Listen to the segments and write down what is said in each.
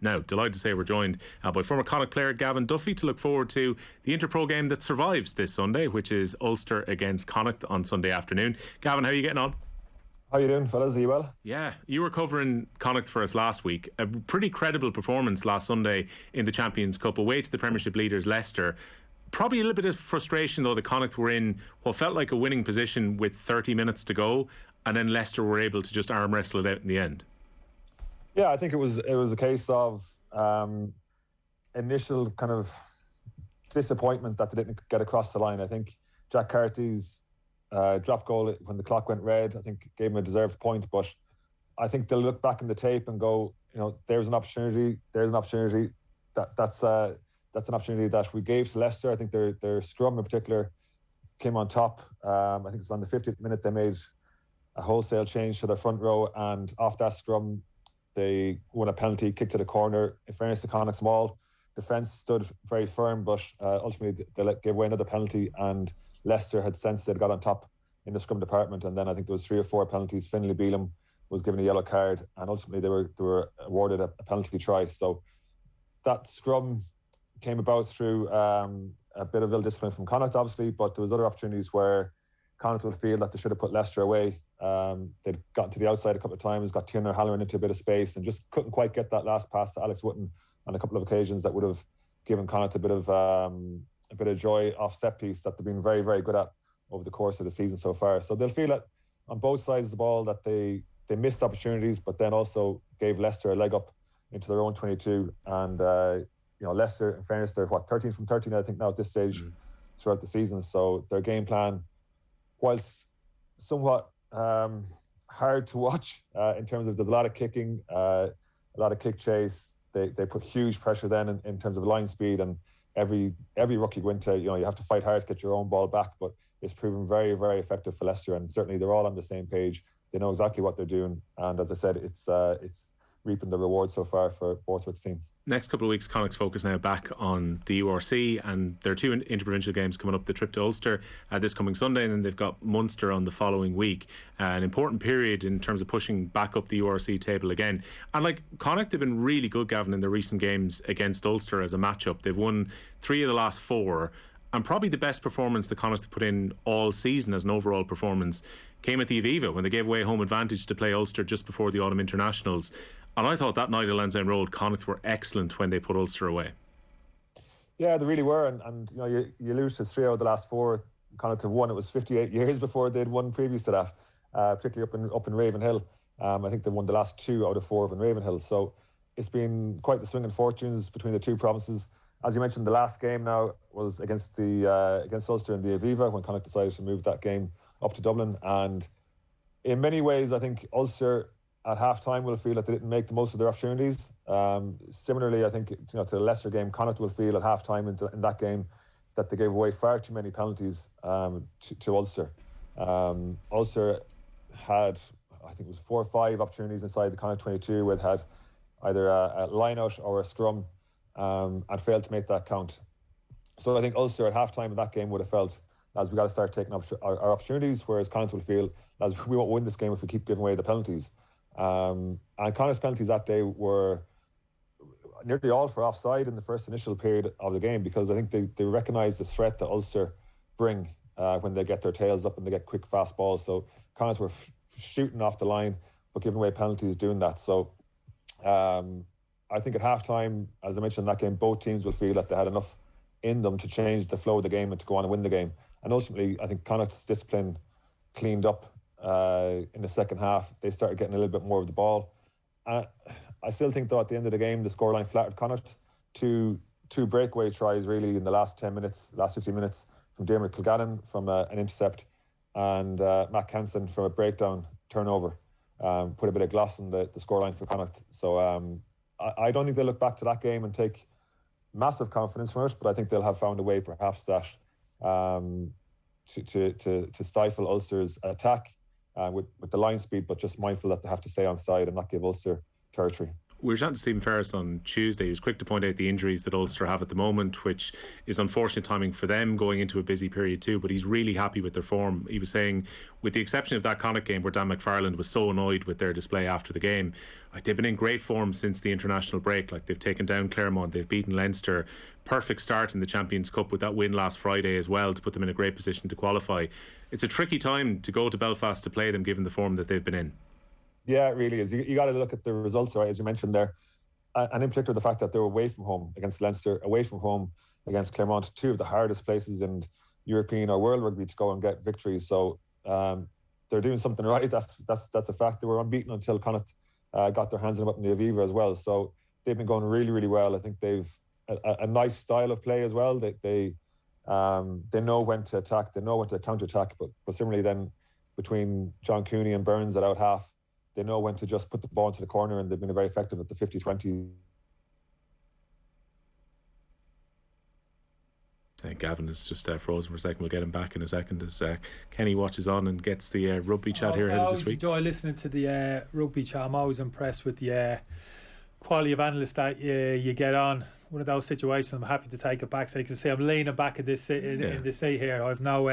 Now, delighted to say we're joined by former Connacht player Gavin Duffy to look forward to the Interpro game that survives this Sunday, which is Ulster against Connacht on Sunday afternoon. Gavin, how are you getting on? How you doing, fellas? Are you well? Yeah, you were covering Connacht for us last week. A pretty credible performance last Sunday in the Champions Cup, away to the Premiership leaders Leicester. Probably a little bit of frustration though that Connacht were in what felt like a winning position with 30 minutes to go, and then Leicester were able to just arm wrestle it out in the end. Yeah, I think it was a case of initial kind of disappointment that they didn't get across the line. I think Jack Carty's drop goal when the clock went red, I think gave him a deserved point, but I think they'll look back in the tape and go, there's an opportunity. That's an opportunity that we gave to Leicester. I think their scrum in particular came on top. I think it's on the 50th minute they made a wholesale change to their front row, and off that scrum they won a penalty, kick to the corner. In fairness to Connacht's small defence stood very firm, but ultimately they gave away another penalty, and Leicester had sensed they'd got on top in the scrum department, and then I think there was 3 or 4 penalties. Finlay Bealham was given a yellow card, and ultimately they were awarded a penalty try. So that scrum came about through a bit of ill discipline from Connacht, obviously, but there was other opportunities where Connacht will feel that they should have put Leicester away. They'd gotten to the outside a couple of times, got Tiernan O'Halloran into a bit of space, and just couldn't quite get that last pass to Alex Wootton on a couple of occasions that would have given Connacht a bit of joy off set piece that they've been very, very good at over the course of the season so far. So they'll feel it on both sides of the ball that they missed opportunities, but then also gave Leicester a leg up into their own 22. And Leicester, in fairness, they're 13 from 13, I think, now at this stage throughout the season. So their game plan, whilst somewhat hard to watch in terms of there's a lot of kicking, a lot of kick chase. They put huge pressure then in terms of line speed, and every ruck you go into, you have to fight hard to get your own ball back, but it's proven very, very effective for Leicester, and certainly they're all on the same page. They know exactly what they're doing, and as I said, it's reaping the reward so far for Borthwick's team. Next couple of weeks, Connacht's focus now back on the URC, and there are 2 interprovincial games coming up. The trip to Ulster this coming Sunday, and then they've got Munster on the following week. An important period in terms of pushing back up the URC table again. And Connacht have been really good, Gavin, in their recent games against Ulster as a matchup. They've won 3 of the last 4, and probably the best performance the Connacht have put in all season as an overall performance came at the Aviva when they gave away home advantage to play Ulster just before the autumn internationals. And I thought that night at Lansdowne Road, Connacht were excellent when they put Ulster away. Yeah, they really were. And you lose to 3 out of the last 4. Connacht have won. It was 58 years before they'd won previous to that, particularly up in Ravenhill. I think they won the last 2 out of 4 up in Ravenhill. So it's been quite the swing in fortunes between the 2 provinces. As you mentioned, the last game now was against Ulster in the Aviva, when Connacht decided to move that game up to Dublin. And in many ways, I think Ulster at half-time will feel that they didn't make the most of their opportunities. Similarly, I think to the Leicester game, Connacht will feel at half-time in that game that they gave away far too many penalties to Ulster. Ulster had, I think it was 4 or 5 opportunities inside the Connacht 22 where it had either a line-out or a scrum and failed to make that count. So I think Ulster at half-time in that game would have felt, as we got to start taking our opportunities, whereas Connacht will feel, as we won't win this game if we keep giving away the penalties. And Connacht's penalties that day were nearly all for offside in the first initial period of the game, because I think they recognise the threat that Ulster bring when they get their tails up and they get quick fast balls. So Connacht were shooting off the line but giving away penalties doing that. So I think at half-time, as I mentioned in that game, both teams will feel that they had enough in them to change the flow of the game and to go on and win the game. And ultimately, I think Connacht's discipline cleaned up in the second half. They started getting a little bit more of the ball. I still think, though, at the end of the game, the scoreline flattered Connacht. Two breakaway tries, really, in the last 10 minutes, last 15 minutes, from Dermot Kilgannon from an intercept, and Matt Canson from a breakdown turnover. Put a bit of gloss on the scoreline for Connacht. So I don't think they'll look back to that game and take massive confidence from it, but I think they'll have found a way, perhaps, that to stifle Ulster's attack with the line speed, but just mindful that they have to stay on side and not give Ulster territory. We were chatting to Stephen Ferris on Tuesday. He was quick to point out the injuries that Ulster have at the moment, which is unfortunate timing for them going into a busy period too, but he's really happy with their form. He was saying, with the exception of that Connacht game where Dan McFarland was so annoyed with their display after the game, like, they've been in great form since the international break. Like, they've taken down Claremont, they've beaten Leinster. Perfect start in the Champions Cup with that win last Friday as well to put them in a great position to qualify. It's a tricky time to go to Belfast to play them given the form that they've been in. Yeah, it really is. You got to look at the results, right, as you mentioned there. And in particular, the fact that they were away from home against Leinster, away from home against Claremont, two of the hardest places in European or world rugby to go and get victories. So they're doing something right. That's a fact. They were unbeaten until Connacht got their hands on them up in the Aviva as well. So they've been going really, really well. I think they've a nice style of play as well. They know when to attack. They know when to counter-attack. But similarly then, between John Cooney and Burns at out half, they know when to just put the ball into the corner, and they've been very effective at the 50-20. Gavin is just frozen for a second. We'll get him back in a second as Kenny watches on and gets the rugby chat here ahead of this week. I enjoy listening to the rugby chat. I'm always impressed with the quality of analysts that you get on. One of those situations, I'm happy to take it back. So you can see I'm leaning back in this seat here. I've no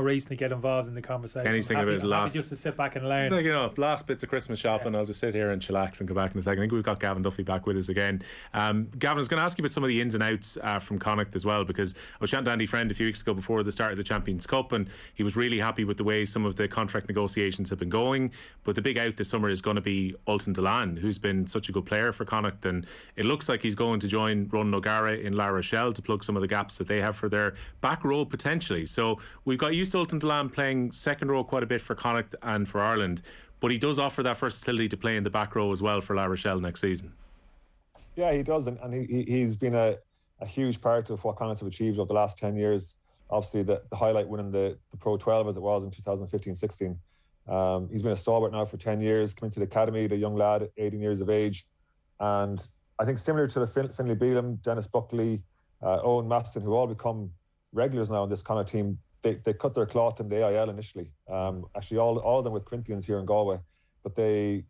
reason to get involved in the conversation. Kenny's thinking about his last, just to sit back and learn. Like, last bits of Christmas shopping. I'll just sit here and chillax and go back in a second. I think we've got Gavin Duffy back with us again. Gavin, I was going to ask you about some of the ins and outs from Connacht as well, because I was chatting to Andy Friend a few weeks ago before the start of the Champions Cup, and he was really happy with the way some of the contract negotiations have been going. But the big out this summer is going to be Ultan Dillane, who's been such a good player for Connacht, and it looks like he's going to join Ronan O'Gara in La Rochelle to plug some of the gaps that they have for their back row potentially. So we've got used to Ultan Dillane playing second row quite a bit for Connacht and for Ireland, but he does offer that versatility to play in the back row as well for La Rochelle next season. Yeah, he does, and he's been a huge part of what Connacht have achieved over the last 10 years. Obviously, the highlight winning the Pro 12 as it was in 2015-16. He's been a stalwart now for 10 years, coming to the academy, the young lad, 18 years of age. And I think similar to the Finlay Bealham, Dennis Buckley, Owen Matson, who all become regulars now in this Connacht team, they cut their cloth in the AIL initially. Actually, all of them with Corinthians here in Galway, but they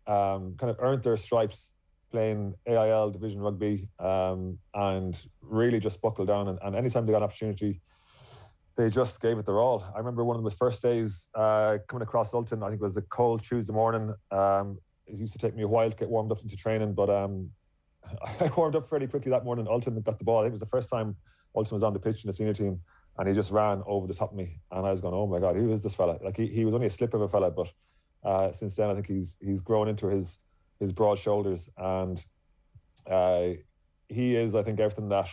kind of earned their stripes playing AIL division rugby and really just buckled down. And anytime they got an opportunity, they just gave it their all. I remember one of the first days coming across Ultan. I think it was a cold Tuesday morning. It used to take me a while to get warmed up into training, but I warmed up fairly quickly that morning. Ultan got the ball. I think it was the first time Ultan was on the pitch in the senior team, and he just ran over the top of me, and I was going, oh my God, who is this fella? Like, he was only a slip of a fella, but since then I think he's grown into his broad shoulders, and he is, I think, everything that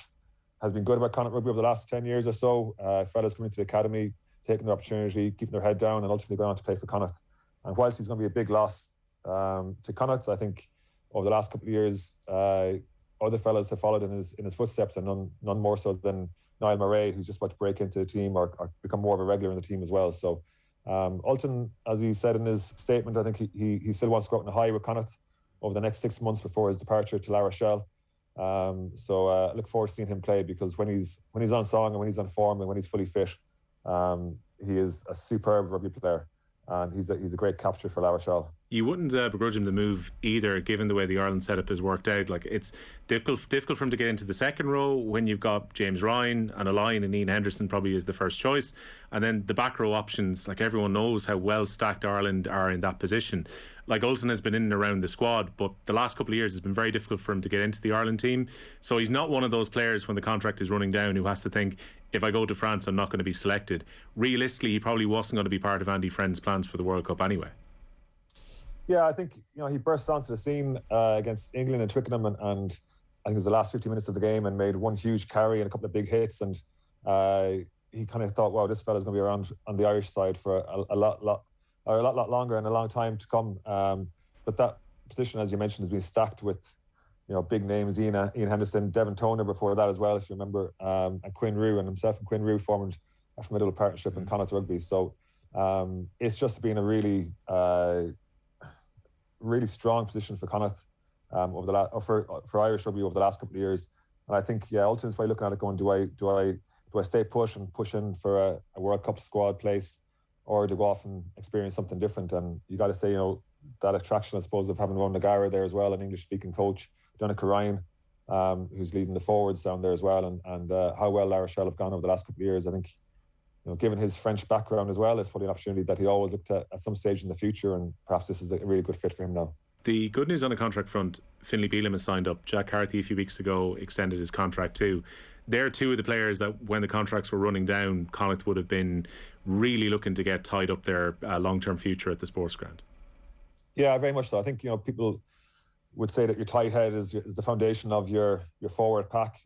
has been good about Connacht rugby over the last 10 years or so. Fellas coming to the academy, taking their opportunity, keeping their head down, and ultimately going on to play for Connacht. And whilst he's going to be a big loss to Connacht, I think over the last couple of years, other fellas have followed in his footsteps, and none more so than Niall Murray, who's just about to break into the team or become more of a regular in the team as well. So Ultan, as he said in his statement, I think he still wants to go out on a high with Connacht over the next 6 months before his departure to La Rochelle. So I look forward to seeing him play, because when he's on song and when he's on form and when he's fully fit, he is a superb rugby player, and he's a great capture for La Rochelle. You wouldn't begrudge him the move either, given the way the Ireland setup has worked out. Like, it's difficult for him to get into the second row when you've got James Ryan and a line, and Ian Henderson probably is the first choice, and then the back row options. Like, everyone knows how well stacked Ireland are in that position. Like, Ultan has been in and around the squad, but the last couple of years it's been very difficult for him to get into the Ireland team. So he's not one of those players when the contract is running down who has to think, if I go to France, I'm not going to be selected. Realistically, he probably wasn't going to be part of Andy Friend's plans for the World Cup anyway. Yeah, I think he burst onto the scene against England and Twickenham, and I think it was the last 50 minutes of the game, and made one huge carry and a couple of big hits, and he kind of thought, wow, this fella's going to be around on the Irish side for a lot longer and a long time to come. But that position, as you mentioned, has been stacked with big names: Ian Henderson, Devon Toner before that as well, if you remember, and Quinn Rue, and himself and Quinn Rue formed a formidable partnership in Connacht rugby. So it's just been a really strong position for Connacht for Irish rugby over the last couple of years. And I think, Ultan's probably looking at it going, do I stay push in for a World Cup squad place, or to go off and experience something different? And you got to say, that attraction, I suppose, of having Ron Nagara there as well, an English-speaking coach, Donica Ryan, who's leading the forwards down there as well, and how well La Rochelle have gone over the last couple of years. I think, given his French background as well, it's probably an opportunity that he always looked at some stage in the future, and perhaps this is a really good fit for him now. The good news on the contract front, Finlay Bealham has signed up. Jack Carthy a few weeks ago extended his contract too. They're two of the players that when the contracts were running down, Connacht would have been really looking to get tied up their long-term future at the sports ground. Yeah, very much so. I think, people would say that your tight head is the foundation of your forward pack,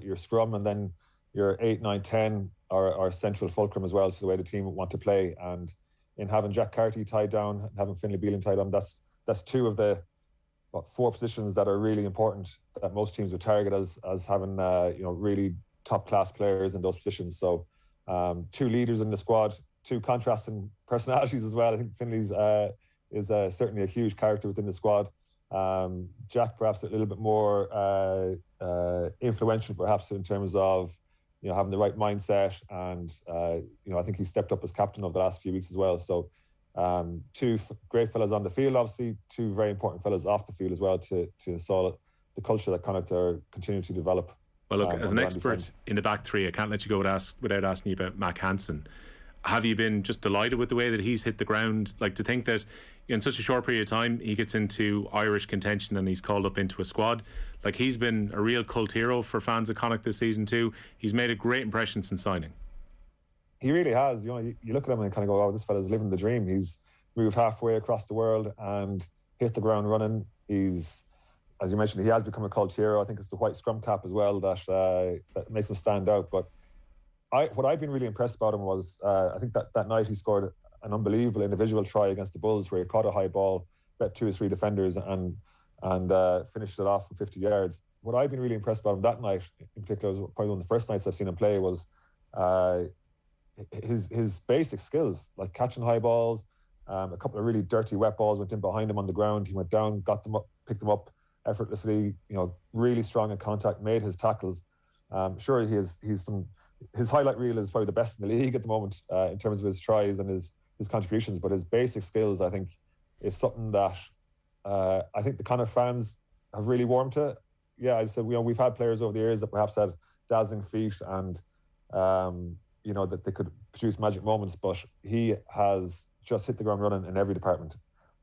your scrum, and then your 8, 9, 10 are central fulcrum as well to the way the team want to play. And in having Jack Carty tied down and having Finlay Bealham tied down, that's two of the 4 positions that are really important that most teams would target as having really top class players in those positions. So 2 leaders in the squad, 2 contrasting personalities as well. I think Finlay's is certainly a huge character within the squad. Jack perhaps a little bit more influential perhaps in terms of having the right mindset, and I think he stepped up as captain over the last few weeks as well. So 2 great fellas on the field, obviously 2 very important fellas off the field as well to solid the culture that Connacht are continuing to develop. Well, look, as an expert in the back 3, I can't let you go without asking you about Mac Hansen. Have you been just delighted with the way that he's hit the ground? Like, to think that in such a short period of time he gets into Irish contention and he's called up into a squad. Like, he's been a real cult hero for fans of Connacht this season too. He's made a great impression since signing. He really has. You look at him and kind of go, oh, this fella's living the dream. He's moved halfway across the world and hit the ground running. He's, as you mentioned, he has become a cult hero. I think it's the white scrum cap as well that makes him stand out. But what I've been really impressed about him was I think that night he scored an unbelievable individual try against the Bulls where he caught a high ball, bet 2 or 3 defenders and finished it off from 50 yards. What I've been really impressed about him that night, in particular, was probably one of the first nights I've seen him play, was his basic skills, like catching high balls. A couple of really dirty wet balls went in behind him on the ground. He went down, got them up, picked them up effortlessly. Really strong in contact, made his tackles. Sure, his highlight reel is probably the best in the league at the moment in terms of his tries and his contributions. But his basic skills, I think, is something that I think the Connacht fans have really warmed to. Yeah, I said, we've had players over the years that perhaps had dazzling feet and that they could produce magic moments, but he has just hit the ground running in every department.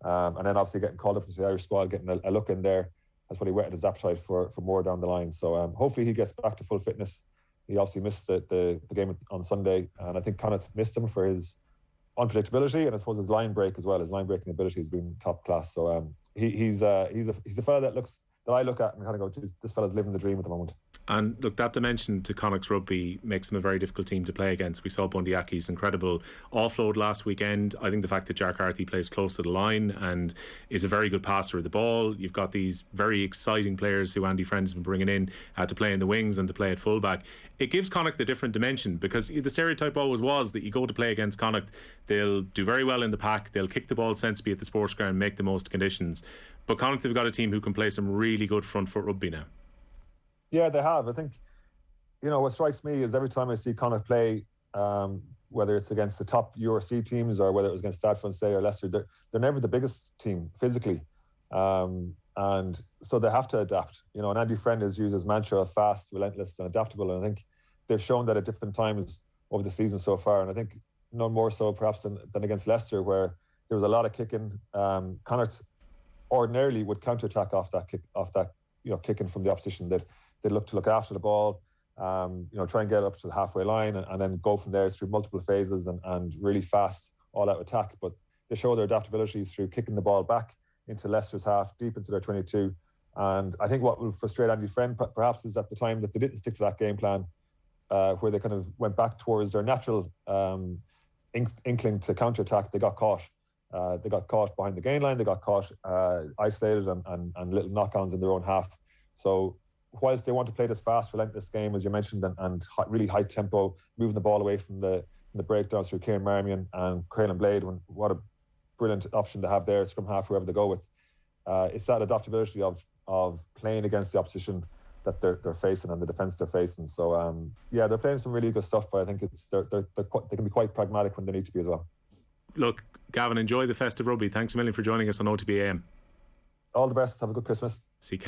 And then obviously getting called up into the Irish squad, getting a look in there, has probably whetted his appetite for more down the line. So hopefully he gets back to full fitness. He obviously missed the game on Sunday, and I think Connacht missed him for his unpredictability and I suppose his line break as well. His line breaking ability has been top class. So he's a fella that I look at and kind of go, this fella's living the dream at the moment. And look, that dimension to Connacht's rugby makes them a very difficult team to play against. We saw Bundy Aki's incredible offload last weekend. I think the fact that Jack Carty plays close to the line and is a very good passer of the ball. You've got these very exciting players who Andy Friend's been bringing in to play in the wings and to play at fullback. It gives Connacht a different dimension, because the stereotype always was that you go to play against Connacht, they'll do very well in the pack, they'll kick the ball sensibly at the sports ground, make the most conditions. But Connacht have got a team who can play some really good front foot rugby now. Yeah, they have. I think, what strikes me is every time I see Connacht play, whether it's against the top URC teams or whether it was against Stade Francais or Leicester, they're never the biggest team physically. And so they have to adapt. And Andy Friend has used his mantra of fast, relentless and adaptable. And I think they've shown that at different times over the season so far. And I think no more so perhaps than against Leicester, where there was a lot of kicking. Connacht ordinarily would counter-attack off that kicking from the opposition. They'd look to look after the ball, try and get up to the halfway line and then go from there through multiple phases and really fast all-out attack. But they show their adaptability through kicking the ball back into Leicester's half, deep into their 22. And I think what will frustrate Andy Friend perhaps is at the time that they didn't stick to that game plan, where they kind of went back towards their natural inkling to counter-attack. They got caught. They got caught behind the gain line. They got caught isolated and little knock-ons in their own half. So whilst they want to play this fast, relentless game, as you mentioned, and really high tempo, moving the ball away from the breakdowns through Kieran Marmion and Craylin Blade, what a brilliant option to have there, scrum half, whoever they go with. It's that adaptability of playing against the opposition that they're facing and the defence they're facing. So they're playing some really good stuff, but I think they can be quite pragmatic when they need to be as well. look, Gavin, enjoy the festive rugby. Thanks a million for joining us on OTB AM. All the best. Have a good Christmas. See